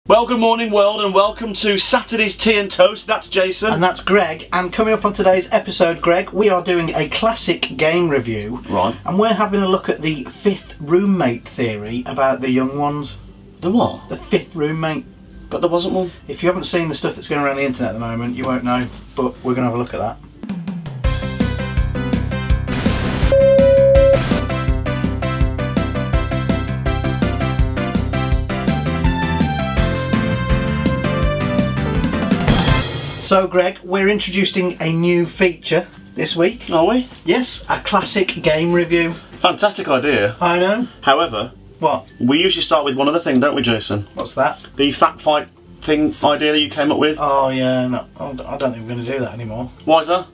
Well, good morning, world, and welcome to Saturday's Tea and Toast. That's Jason. And that's Greg. And coming up on today's episode, Greg, we are doing a classic game review. Right. And we're having a look at the fifth roommate theory about the young ones. The what? The fifth roommate. But there wasn't one. If you haven't seen the stuff that's going around the internet at the moment, you won't know. But we're going to have a look at that. So, Greg, we're introducing a new feature this week. Are we? Yes, a classic game review. Fantastic idea. I know. However, What? we usually start with one other thing, don't we, Jason? What's that? The fact fight thing idea that you came up with. Oh, yeah, no, I don't think we're going to do that anymore. Why is that?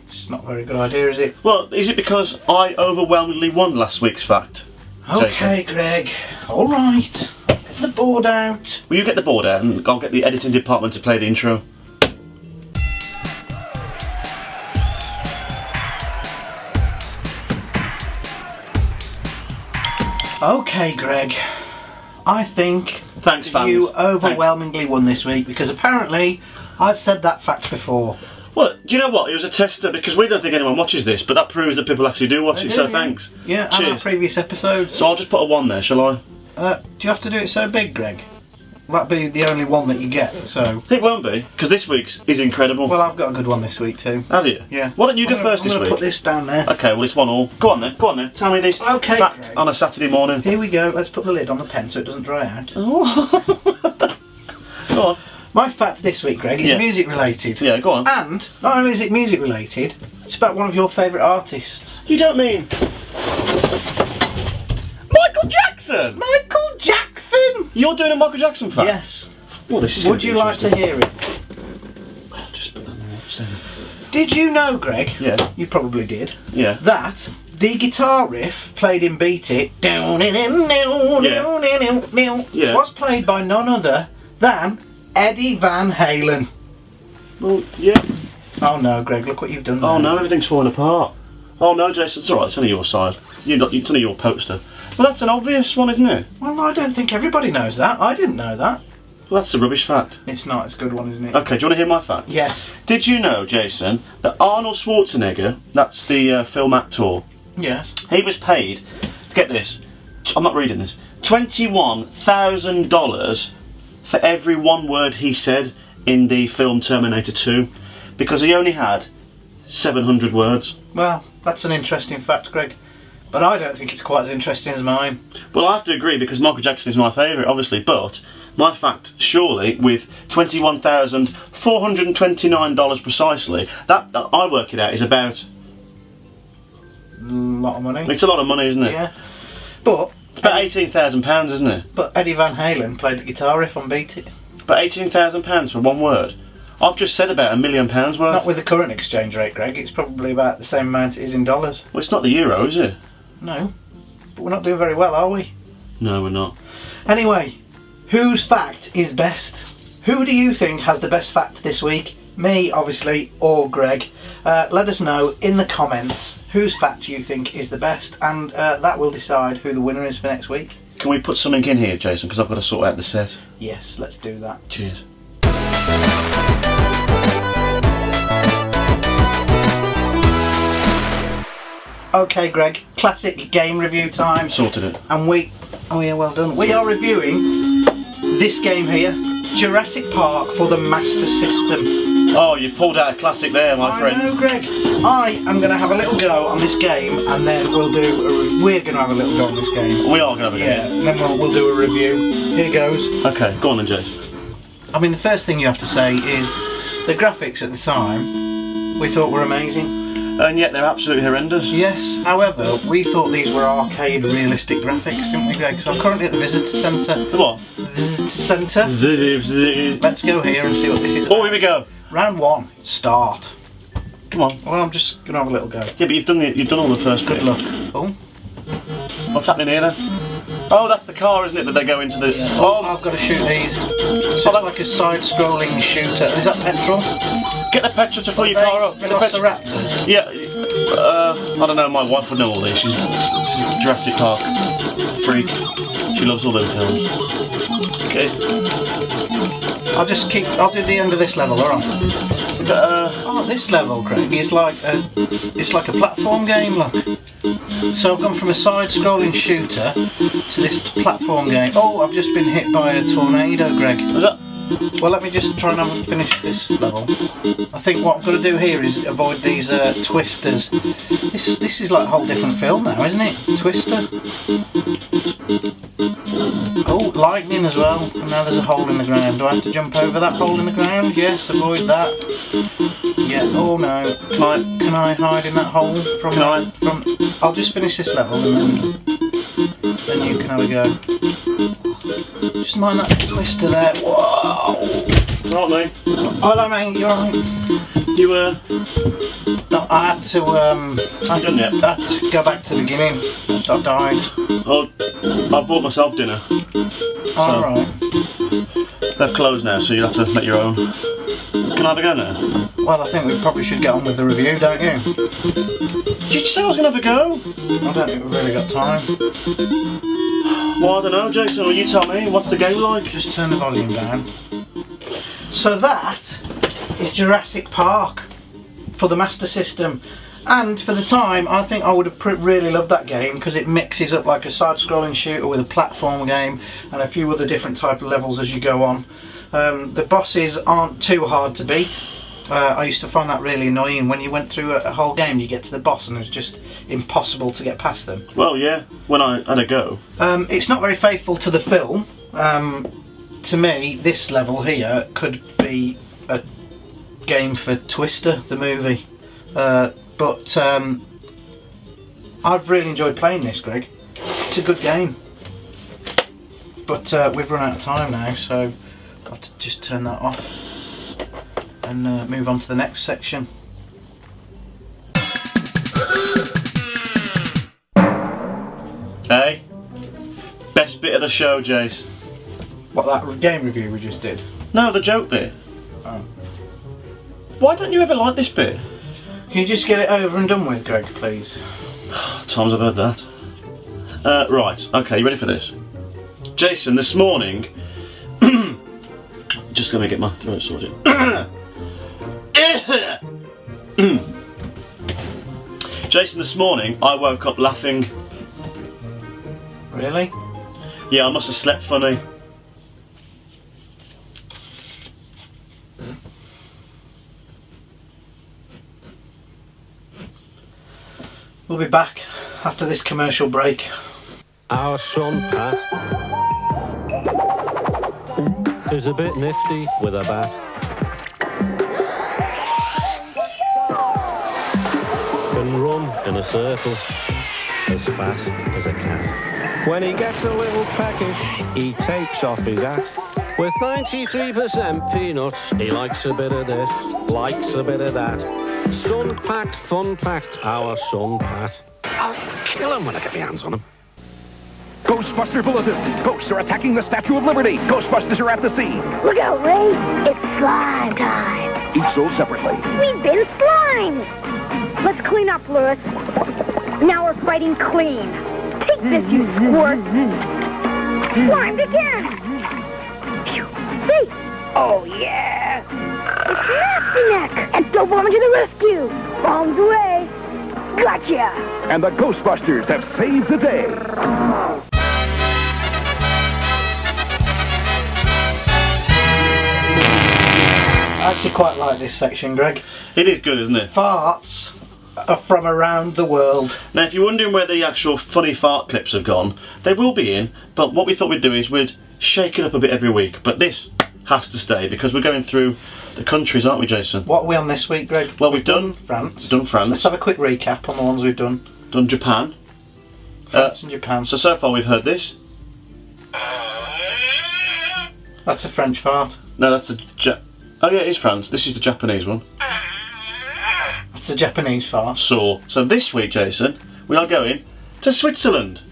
It's not a very good idea, is it? Well, is it because I overwhelmingly won last week's fact? Okay, Greg. All right. Get the board out. Will you get the board out and I'll get the editing department to play the intro? Okay, Greg. I think Thanks, fans. you overwhelmingly won this week because apparently I've said that fact before. Well, do you know what? It was a tester because we don't think anyone watches this, but that proves that people actually do watch They it, do, so yeah. thanks. Yeah, and our Cheers. previous episodes. So I'll just put a 1 there, shall I? Do you have to do it so big, Greg? That'd be the only one that you get, so... It won't be, because this week's is incredible. Well, I've got a good one this week too. Have you? Yeah. Why don't you go first this I'm week? gonna put this down there. Okay, well it's 1 all. Go on then, Tell me this Okay, fact Greg. on a Saturday morning. Here we go. Let's put the lid on the pen so it doesn't dry out. Oh. Go on. My fact this week, Greg, is Yeah. music related. Yeah, go on. And not only is it music related, it's about one of your favourite artists. You don't mean Michael Jackson? Michael Jackson! You're doing a Michael Jackson fact? Yes. Well, this is Would you like to hear it? Just put that there. Stay there. Did you know, Greg? Yeah. You probably did. Yeah. That the guitar riff played in Beat It Yeah. was played by none other than Eddie Van Halen. Well, yeah. Oh no, Greg, look what you've done there. Oh no, everything's falling apart. Oh no, Jason, it's alright, it's only your side. It's only your poster. Well, that's an obvious one, isn't it? Well, I don't think everybody knows that. I didn't know that. Well, that's a rubbish fact. It's not. It's a good one, isn't it? Okay, do you want to hear my fact? Yes. Did you know, Jason, that Arnold Schwarzenegger, that's the film actor, Yes. he was paid, get this, I'm not reading this, $21,000 for every one word he said in the film Terminator 2, because he only had 700 words. Well, that's an interesting fact, Greg. But I don't think it's quite as interesting as mine. Well, I have to agree because Michael Jackson is my favourite, obviously, but my fact, surely, with $21,429 precisely, that I work it out is about... A lot of money. It's a lot of money, isn't it? Yeah. But It's about £18,000, isn't it? But Eddie Van Halen played the guitar riff on Beat It. But £18,000 for one word. I've just said about £1 million worth. Not with the current exchange rate, Greg. It's probably about the same amount it is in dollars. Well, it's not the euro, is it? No. But we're not doing very well, are we? No, we're not. Anyway, whose fact is best? Who do you think has the best fact this week? Me, obviously, or Greg. Let us know in the comments whose fact you think is the best, and that will decide who the winner is for next week. Can we put something in here, Jason? Because I've got to sort out the set. Yes, let's do that. Cheers. Okay, Greg, classic game review time. Sorted it. And oh yeah, well done. We are reviewing this game here, Jurassic Park for the Master System. Oh, you pulled out a classic there, my friend. I know, Greg. I am going to have a little go on this game, and then we're going to have a little go on this game. We are going to have a go. Yeah, and then we'll do a review. Here goes. Okay, go on then, Jason. I mean, the first thing you have to say is the graphics at the time we thought were amazing. And yet they're absolutely horrendous. Yes, however, we thought these were arcade realistic graphics, didn't we, Greg? So I'm currently at the visitor centre. The what? Visitor centre. Oh, Let's go here and see what this is. here we go. Round 1, start. Come on. Well, I'm just going to have a little go. Yeah, but you've done all the first bit. Good luck. Oh, What's happening here then? Oh, that's the car, isn't it, that they go into the... oh, I've got to shoot these. So it's like a side-scrolling shooter. Is that petrol? Get the petrol to fill your car up. Get the petrol. Velociraptors. Yeah, I don't know, my wife would know all this. She's a Jurassic Park freak. She loves all those films. Okay. I'll do the end of this level, alright? Oh, this level, Craig, is like it's like a platform game, look. So I've gone from a side-scrolling shooter to this platform game. Oh, I've just been hit by a tornado, Greg. Was that? Well, let me just try and finish this level. I think what I've got to do here is avoid these twisters. This is like a whole different film now, isn't it? Twister. Oh, lightning as well. And now there's a hole in the ground. Do I have to jump over that hole in the ground? Yes, avoid that. Yeah. Oh no. Can I hide in that hole? I'll just finish this level and then you can have a go. Just mind that twister there. Whoa! Not me. Hello, mate. You alright? You were. No, I had to. I had to go back to the beginning. I died. Oh, I bought myself dinner. Alright. They've closed now, so you'll have to make your own. Can I have a go now? Well, I think we probably should get on with the review, don't you? Did you say I was going to have a go? I don't think we've really got time. Well, I don't know, Jason. Will you tell me? What's the game like? Just turn the volume down. So that is Jurassic Park for the Master System. And for the time, I think I would have really loved that game because it mixes up like a side-scrolling shooter with a platform game and a few other different type of levels as you go on. The bosses aren't too hard to beat. I used to find that really annoying. When you went through a whole game, you get to the boss and it's just impossible to get past them. Well, yeah, when I had a go. It's not very faithful to the film. To me, this level here could be a game for Twister, the movie. But I've really enjoyed playing this, Greg. It's a good game. But we've run out of time now, so I'll have to just turn that off and move on to the next section. Hey, best bit of the show, Jace. What, that game review we just did? No, the joke bit. Oh. Why don't you ever like this bit? Can you just get it over and done with, Greg, please? Times I've heard that. Right, okay, you ready for this? Jason, this morning... just gonna get my throat sorted. Jason, this morning I woke up laughing. Really? Yeah, I must have slept funny. We'll be back after this commercial break. Our son Pat is a bit nifty with a bat. Can run in a circle as fast as a cat. When he gets a little peckish, he takes off his hat. With 93% peanuts, he likes a bit of this, likes a bit of that. Sun-packed, fun-packed, our son Pat. I'll kill him when I get my hands on him. Ghostbuster Bulletin! Ghosts are attacking the Statue of Liberty! Ghostbusters are at the scene! Look out, Ray! It's slime time! Each sold separately. We've been slimed! Let's clean up, Lewis. Now we're fighting clean. Take this, you squirt! Slimed again! See? Oh, yeah! It's Nasty Neck! And Dope Woman to the rescue! Bombs away! Gotcha! And the Ghostbusters have saved the day! I actually quite like this section, Greg. It is good, isn't it? Farts are from around the world. Now, if you're wondering where the actual funny fart clips have gone, they will be in, but what we thought we'd do is we'd shake it up a bit every week. But this has to stay because we're going through the countries, aren't we, Jason? What are we on this week, Greg? Well, we've done France. We've done France. Let's have a quick recap on the ones we've done. Done Japan. France and Japan. So far we've heard this. That's a French fart. No, that's a oh yeah, it is France. This is the Japanese one. That's a Japanese fart. So this week, Jason, we are going to Switzerland.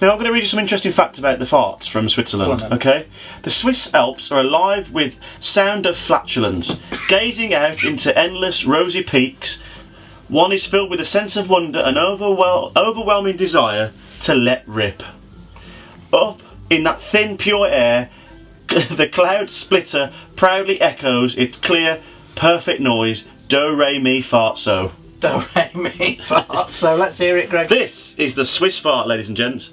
Now I'm going to read you some interesting facts about the farts from Switzerland, Go on, then. okay? The Swiss Alps are alive with sound of flatulence. Gazing out into endless rosy peaks, one is filled with a sense of wonder and overwhelming desire to let rip. Up in that thin, pure air, The cloud splitter proudly echoes its clear, perfect noise. Do re mi fart so. Do re mi fart. So let's hear it, Greg. This is the Swiss fart, ladies and gents.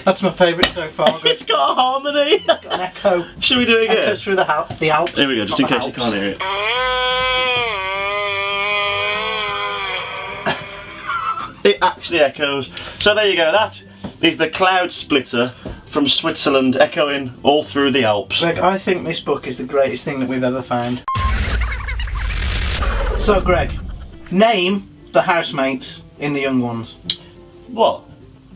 That's my favourite so far. Greg. It's got a harmony. Got an echo. Should we do it again? Echoes through the Alps. Here we go, just in case you can't hear it. It actually echoes. So there you go, that is the cloud splitter from Switzerland echoing all through the Alps. Greg, I think this book is the greatest thing that we've ever found. So Greg, name the housemates in The Young Ones. What?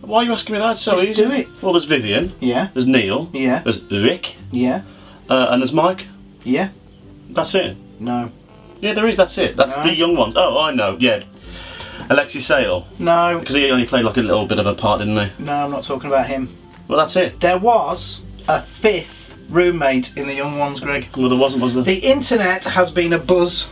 Why are you asking me that? It's so Just easy. do it. Well, there's Vivian, Yeah, there's Neil, yeah, there's Rick, yeah, and there's Mike. yeah. That's it. No. Yeah, there is, that's it. That's No. the young ones. Oh, I know, yeah. Alexis Sale. No. Because he only played like a little bit of a part, didn't he? No, I'm not talking about him. Well, that's it. There was a fifth roommate in The Young Ones, Greg. Well, there wasn't, was there? The internet has been abuzz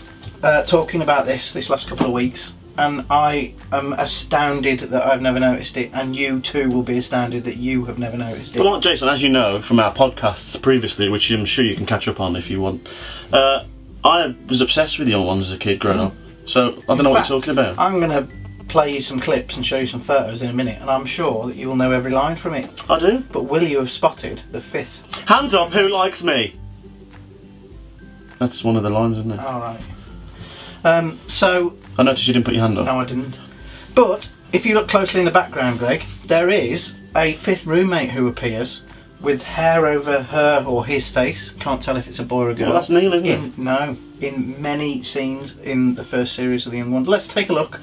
talking about this last couple of weeks, and I am astounded that I've never noticed it, and you too will be astounded that you have never noticed it. Well, like Jason, as you know from our podcasts previously, which I'm sure you can catch up on if you want, I was obsessed with Young Ones as a kid growing up. So I don't know what you're talking about. I'm going to play you some clips and show you some photos in a minute, and I'm sure that you will know every line from it. I do. But will you have spotted the fifth? Hands up, who likes me? That's one of the lines, isn't it? Alright. So, I noticed you didn't put your hand up. no I didn't. But, if you look closely in the background, Greg, there is a fifth roommate who appears with hair over her or his face. Can't tell if it's a boy or a girl. Well, that's Neil, isn't it? No, in many scenes in the first series of The Young Ones. Let's take a look.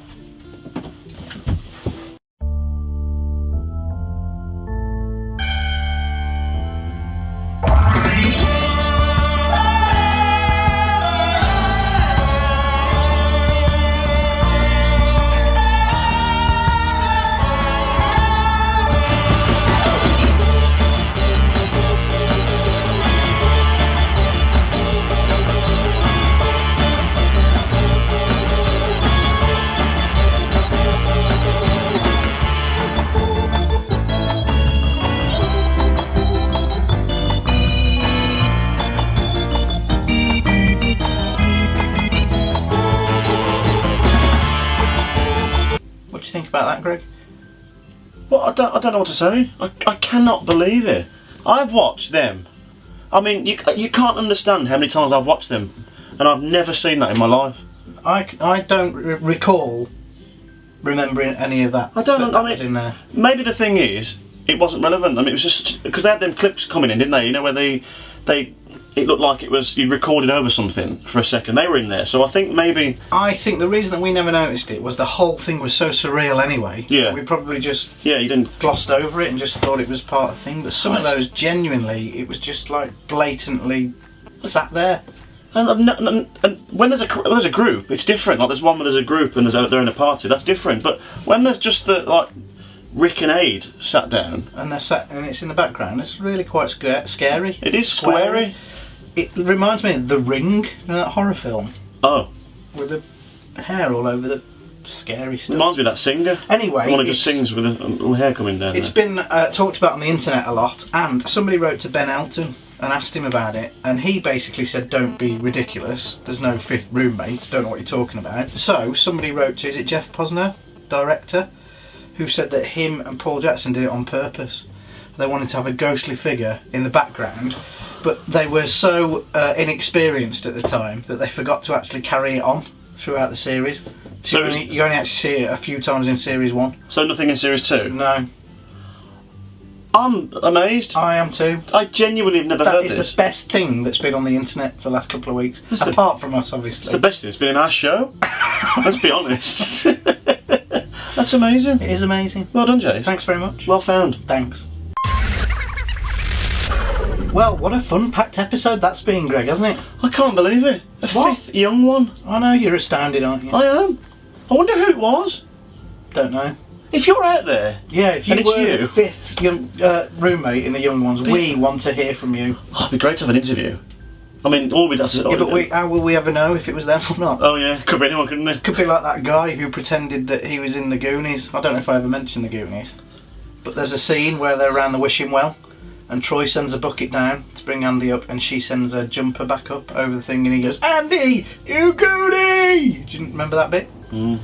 What do you think about that, Greg? Well, I don't know what to say. I cannot believe it. I've watched them. I mean, you can't understand how many times I've watched them, and I've never seen that in my life. I don't recall remembering any of that. I don't that know, I was mean- in there. Maybe the thing is, it wasn't relevant. I mean, it was just because they had them clips coming in, didn't they? You know, where it looked like it was you recorded over something for a second. They were in there, so I think maybe. I think the reason that we never noticed it was the whole thing was so surreal anyway. Yeah. We probably just Yeah, you didn't. glossed over it and just thought it was part of the thing. But some of Nice. those, genuinely, it was just like blatantly sat there. And when there's a group, it's different. Like there's one where there's a group and they're in a party. That's different. But when there's just the Rick and Aid sat down, And they're sat, and it's in the background. It's really quite scary. it is squarey. It reminds me of The Ring, you know, that horror film Oh, with the hair all over the scary stuff. reminds me of that singer. Anyway, The one who just it's- sings with a hair coming down. It's there. been talked about on the internet a lot, and somebody wrote to Ben Elton and asked him about it, and he basically said, don't be ridiculous, there's no fifth roommate, don't know what you're talking about. So somebody wrote to, is it Jeff Posner, director, who said that him and Paul Jackson did it on purpose. They wanted to have a ghostly figure in the background, but they were so inexperienced at the time that they forgot to actually carry it on throughout the series. So So you only actually see it a few times in series 1. So nothing in series 2. No, I'm amazed. I am too. I genuinely have never That heard is this. the best thing that's been on the internet for the last couple of weeks. That's the- Apart from us, It's obviously. the best thing that's been in our show. Let's be honest. That's amazing. It is amazing. Well done, Jace. Thanks very much. Well found. Thanks. Well, what a fun-packed episode that's been, Greg, hasn't it? I can't believe it. A What? fifth young one. I know you're astounded, aren't you? I am. I wonder who it was. Don't know. If you're out there, Yeah, if you And it's were you. the fifth young roommate in the Young Ones, we want to hear from you. oh, it'd be great to have an interview. I mean, all we'd have to say. Yeah, but how will we ever know if it was them or not? Oh yeah, could be anyone, couldn't it? Could be like that guy who pretended that he was in the Goonies. I don't know if I ever mentioned the Goonies, but there's a scene where they're around the wishing well, and Troy sends a bucket down to bring Andy up, and she sends a jumper back up over the thing, and he goes, "Andy, you Goonie!" Do you remember that bit? Mm.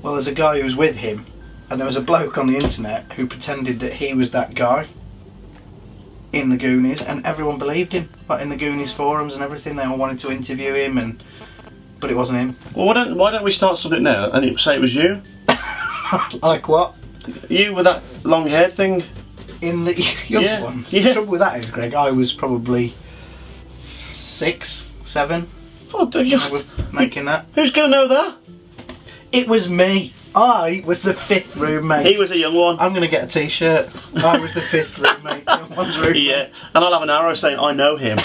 Well, there's a guy who was with him, and there was a bloke on the internet who pretended that he was that guy in the Goonies, and everyone believed him. Like in the Goonies forums and everything, they all wanted to interview him, but it wasn't him. Well, why don't we start something now and say it was you? Like what? You with that long-haired thing. In the young Yeah, ones. yeah. The trouble with that is, Greg, I was probably 6, 7 Oh, when I was making that. Who's going to know that? It was me. I was the 5th roommate. He was a young one. I'm going to get a t-shirt. I was the 5th roommate. Young one's roommate. Yeah, and I'll have an arrow saying I know him.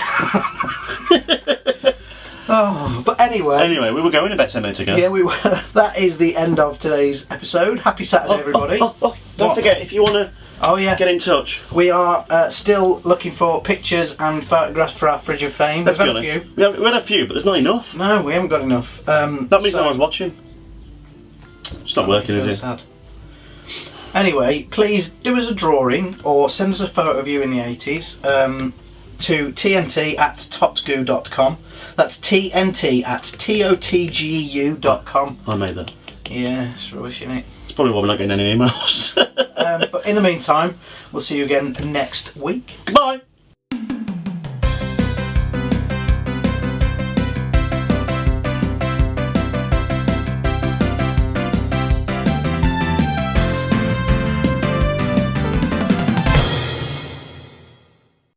Oh, but anyway. Anyway, we were going about 10 minutes ago. Yeah, we were. That is the end of today's episode. Happy Saturday, everybody. Don't What? forget, if you want to Oh yeah. get in touch. We are still looking for pictures and photographs for our Fridge of Fame. Let's We've be had a honest. few. We had a few, but there's not enough. No, we haven't got enough. That means no one's watching. It's not working, is it? Sad. Anyway, please do us a drawing or send us a photo of you in the 80s to tnt@totgu.com. That's tnt@totgu.com. I made that. Yeah, it's rubbish, isn't it? It's probably why we're not getting any emails. But in the meantime, we'll see you again next week. Goodbye.